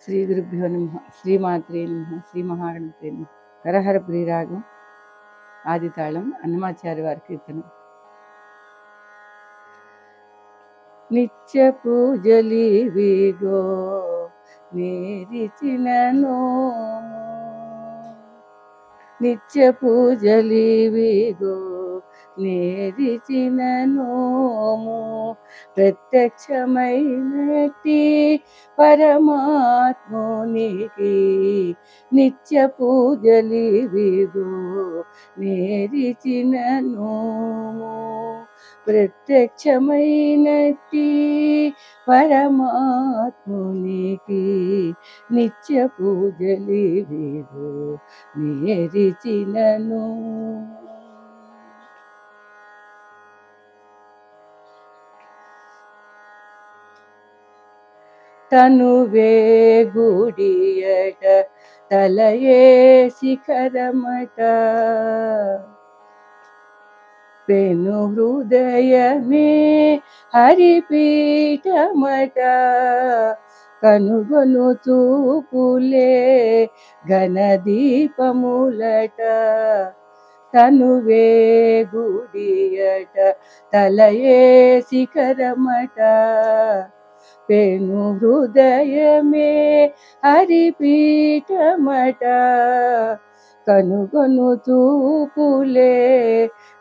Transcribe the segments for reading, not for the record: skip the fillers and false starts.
శ్రీ గురుభ్యో నమః. శ్రీమాత్రే నమః. శ్రీ మహాగణపతే నమః. హరహర ప్రియరాగం ఆది తాళం అన్నమాచార్య వారి కీర్తనం. నిత్య పూజలివిగో నేరిచినను, నిత్య పూజలివిగో నేరిచినను, ప్రత్యక్షమైనట్టి పరమాత్మునికి నిత్య పూజలివిగో నేరిచినను, ప్రత్యక్షమైనట్టి పరమాత్మునికి నిత్య పూజలివిగో నేరిచినను. తనువే గుడియట తలయే శిఖరమట, పెను హృదయమే హరిపీఠమట, కనుగొను చూపులే ఘనదీపములట. తనువే గుడియట తలయే శిఖరమట, పెను హృదయమే హరిపీఠమట, కనుగొను చూపులే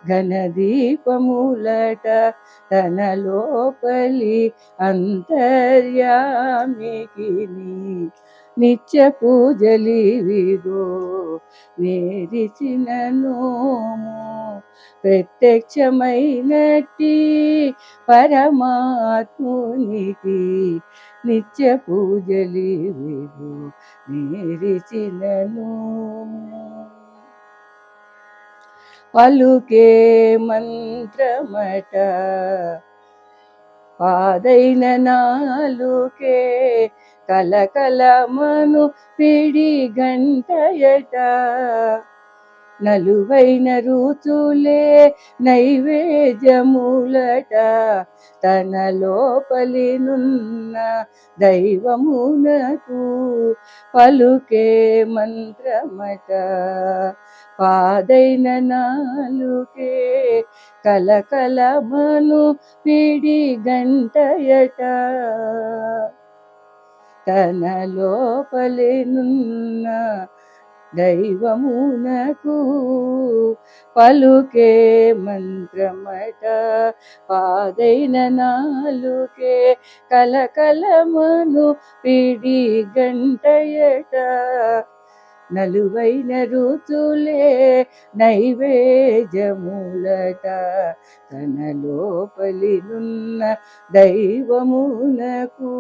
ఘనదీపములట. తన లోపలి అంతర్యామికి నిత్య పూజలివిగో నేరిచినను, ప్రత్యక్షమైనట్టి పరమాత్మునికి నిత్య పూజలివిగో నేరిచినను. పలుకే మంత్రమట, పాదైన నాలుకే కలకలమను పిడి గంటయట, నలువైన రుచులే నైవేద్యములట. తన లోపలినున్న దైవమునకు పలుకే మంత్రమట, పాదైన నాలుకే కలకలమను పిడి గంటయట. తన లోపలినున్న దైవమునకు పలుకే మంత్రమట, పాదైన నాలుకే కలకలమను పిడి గంటయట, నలువైన రుచులే నైవేద్యములట. తన లోపలినున్న దైవమునకు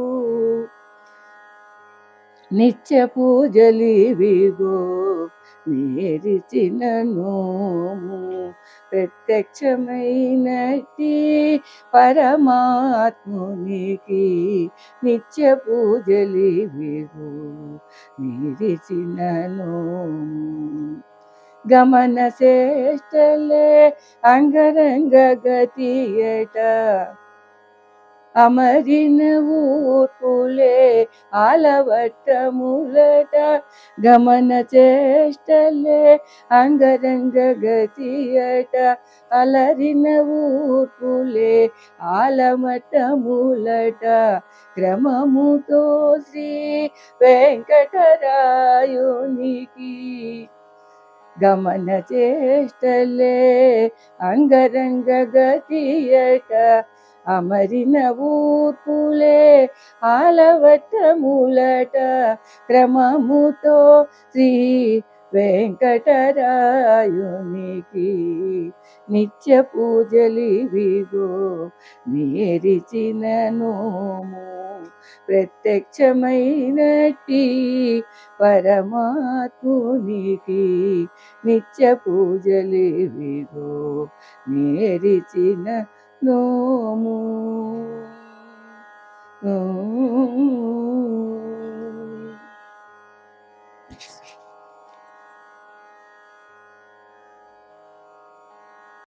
నిత్య పూజలివిగో నేరిచినను, ప్రత్యక్షమైనట్టి పరమాత్మునికి నిత్య పూజలివిగో నేరిచినను. గమన శ్రేష్టలే అంగరంగ గతియట, అమరిన ఊర్పులే ఆలవట్టములట. గమన చేష్టలే అంగరంగ గతియట, అలరిన ఊర్పులే ఆలమట్టములట. క్రమముతో శ్రీ వెంకటరాయునికి గమన చేష్టలే అంగరంగ గతియట, అమరిన ఊర్పులే ఆలవట్టములట. క్రమముతో శ్రీ వెంకటరాయునికి నిత్య పూజలివిగో నేరిచినను, ప్రత్యక్షమైనట్టి పరమాత్మునికి నిత్య పూజలివిగో నేరిచినను.